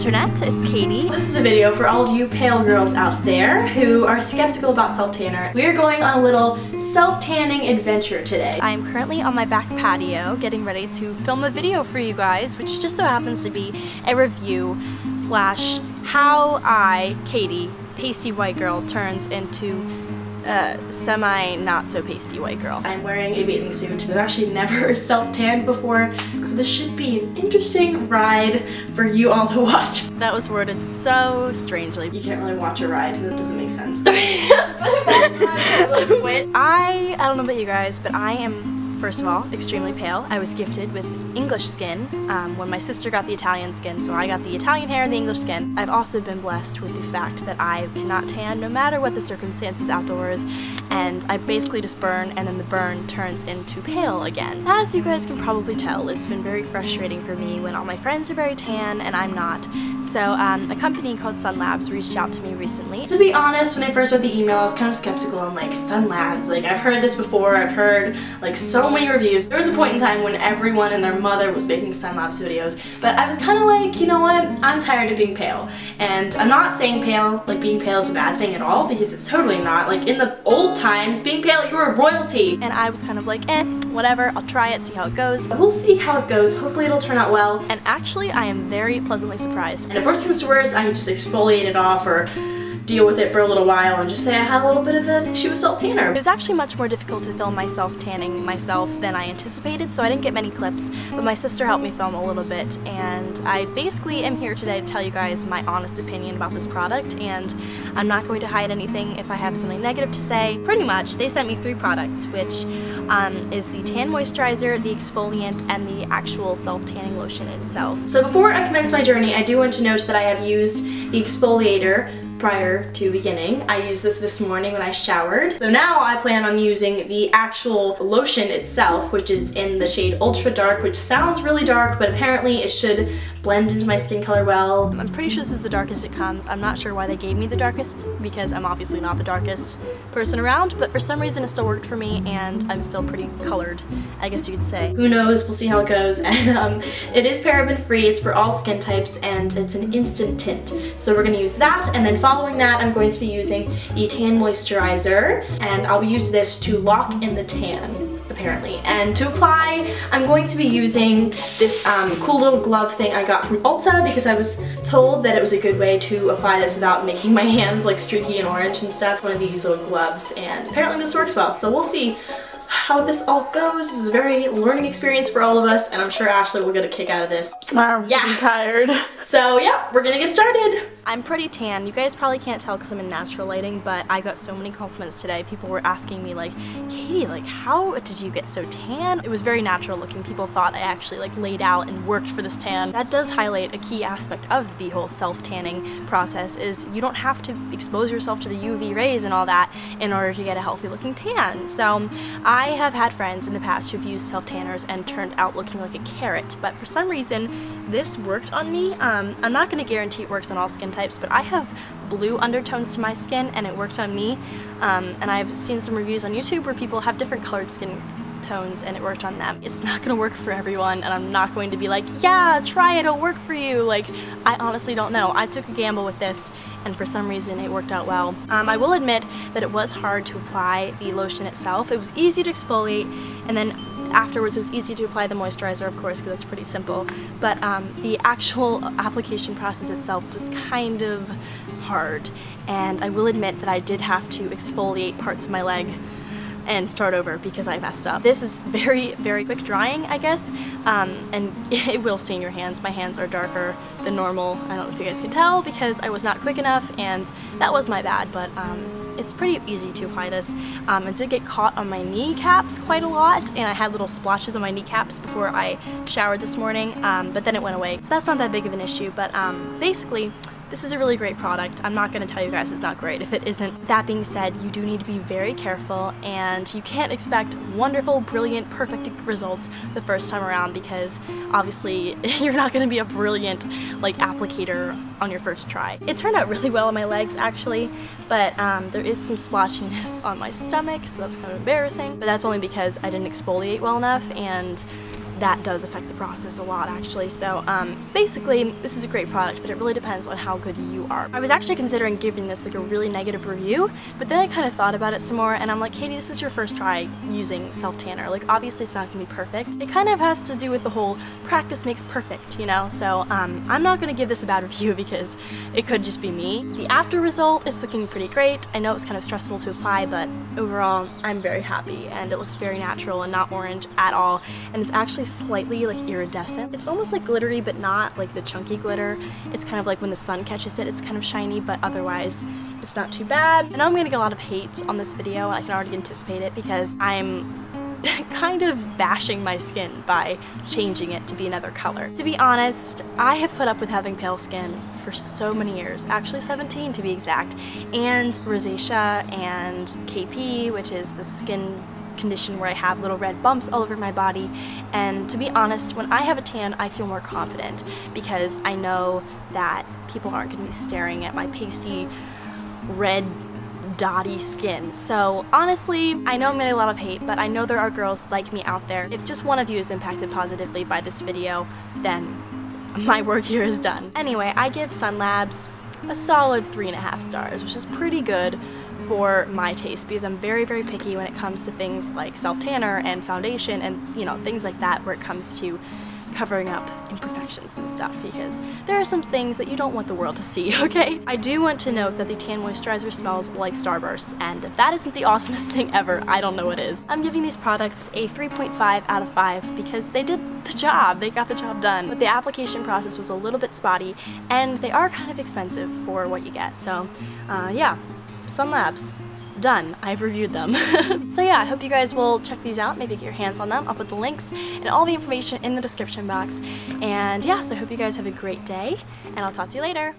internet, it's Katie. This is a video for all of you pale girls out there who are skeptical about self-tanner. We are going on a little self-tanning adventure today. I am currently on my back patio getting ready to film a video for you guys, which just so happens to be a review slash how I, Katy, pasty white girl, turns into semi not so pasty white girl. I'm wearing a bathing suit. I've actually never self-tanned before, so this should be an interesting ride for you all to watch. That was worded so strangely. You can't really watch a ride, that doesn't make sense. I don't know about you guys, but I am, first of all, extremely pale. I was gifted with English skin when my sister got the Italian skin, so I got the Italian hair and the English skin. I've also been blessed with the fact that I cannot tan no matter what the circumstances outdoors, and I basically just burn, and then the burn turns into pale again. As you guys can probably tell, it's been very frustrating for me when all my friends are very tan and I'm not. So a company called SunLabs reached out to me recently. To be honest, when I first read the email, I was kind of skeptical. I'm like, SunLabs, like I've heard this before, I've heard like so many reviews. There was a point in time when everyone and their mother was making SunLabs videos, but I was kind of like, you know what, I'm tired of being pale. And I'm not saying pale, like being pale is a bad thing at all, because it's totally not. Like in the old times, being pale, you were royalty. And I was kind of like, whatever, I'll try it, see how it goes. We'll see how it goes, hopefully it'll turn out well. And actually, I am very pleasantly surprised. And if worst comes to worst, I can just exfoliate it off or deal with it for a little while and just say I had a little bit of an issue with self-tanner. It was actually much more difficult to film myself tanning myself than I anticipated, so I didn't get many clips, but my sister helped me film a little bit, and I basically am here today to tell you guys my honest opinion about this product, and I'm not going to hide anything if I have something negative to say. Pretty much, they sent me 3 products, which is the tan moisturizer, the exfoliant, and the actual self-tanning lotion itself. So before I commence my journey, I do want to note that I have used the exfoliator prior to beginning. I used this morning when I showered. So now I plan on using the actual lotion itself, which is in the shade Ultra Dark, which sounds really dark, but apparently it should blend into my skin color well. I'm pretty sure this is the darkest it comes. I'm not sure why they gave me the darkest, because I'm obviously not the darkest person around, but for some reason it still worked for me, and I'm still pretty colored, I guess you could say. Who knows, we'll see how it goes. And it is paraben free, it's for all skin types, and it's an instant tint. So we're gonna use that, and then following that, I'm going to be using the tan moisturizer, and I'll use this to lock in the tan, apparently. And to apply, I'm going to be using this cool little glove thing I got from Ulta, because I was told that it was a good way to apply this without making my hands like streaky and orange and stuff. One of these little gloves, and apparently this works well, so we'll see how this all goes. This is a very learning experience for all of us, and I'm sure Ashley will get a kick out of this. I'm tired. So yeah, we're gonna get started. I'm pretty tan. You guys probably can't tell because I'm in natural lighting, but I got so many compliments today. People were asking me like, Katie, like how did you get so tan? It was very natural looking. People thought I actually like laid out and worked for this tan. That does highlight a key aspect of the whole self-tanning process, is you don't have to expose yourself to the UV rays and all that in order to get a healthy looking tan. So I have had friends in the past who've used self-tanners and turned out looking like a carrot, but for some reason this worked on me. I'm not going to guarantee it works on all skin types, but I have blue undertones to my skin and it worked on me, and I've seen some reviews on YouTube where people have different colored skin tones and it worked on them. It's not gonna work for everyone, and I'm not going to be like, yeah, try it, it'll work for you. Like, I honestly don't know. I took a gamble with this, and for some reason it worked out well. I will admit that it was hard to apply the lotion itself. It was easy to exfoliate, and then afterwards it was easy to apply the moisturizer, of course, because that's pretty simple, but the actual application process itself was kind of hard, and I will admit that I did have to exfoliate parts of my leg and start over because I messed up. This is very, very quick drying, I guess, and it will stain your hands. My hands are darker than normal. I don't know if you guys can tell because I was not quick enough, and that was my bad, but it's pretty easy to apply this. It did get caught on my kneecaps quite a lot, and I had little splotches on my kneecaps before I showered this morning, but then it went away. So that's not that big of an issue, but basically, this is a really great product. I'm not going to tell you guys it's not great if it isn't. That being said, you do need to be very careful, and you can't expect wonderful, brilliant, perfect results the first time around, because obviously you're not going to be a brilliant like applicator on your first try. It turned out really well on my legs actually, but there is some splotchiness on my stomach, so that's kind of embarrassing, but that's only because I didn't exfoliate well enough, and that does affect the process a lot actually. So basically this is a great product, but it really depends on how good you are. I was actually considering giving this like a really negative review, but then I kind of thought about it some more and I'm like, Katie, this is your first try using self-tanner. Like obviously it's not gonna be perfect. It kind of has to do with the whole practice makes perfect, you know? So I'm not gonna give this a bad review because it could just be me. The after result is looking pretty great. I know it's kind of stressful to apply, but overall I'm very happy and it looks very natural and not orange at all. And it's actually slightly like iridescent. It's almost like glittery, but not like the chunky glitter. It's kind of like when the sun catches it, it's kind of shiny, but otherwise it's not too bad. I know I'm gonna get a lot of hate on this video. I can already anticipate it because I'm kind of bashing my skin by changing it to be another color. To be honest, I have put up with having pale skin for so many years, actually 17 to be exact, and rosacea and KP, which is the skin condition where I have little red bumps all over my body. And to be honest, when I have a tan, I feel more confident because I know that people aren't going to be staring at my pasty red dotty skin. So honestly, I know I'm getting a lot of hate, but I know there are girls like me out there. If just one of you is impacted positively by this video, then my work here is done. Anyway, I give SunLabs a solid 3.5 stars, which is pretty good for my taste because I'm very, very picky when it comes to things like self-tanner and foundation and, you know, things like that where it comes to covering up imperfections and stuff, because there are some things that you don't want the world to see, okay? I do want to note that the tan moisturizer smells like Starburst, and if that isn't the awesomest thing ever, I don't know what is. I'm giving these products a 3.5 out of 5 because they did the job, they got the job done. But the application process was a little bit spotty, and they are kind of expensive for what you get. So yeah, SunLabs. Done. I've reviewed them. So yeah, I hope you guys will check these out, maybe get your hands on them. I'll put the links and all the information in the description box. And yeah, so I hope you guys have a great day, and I'll talk to you later.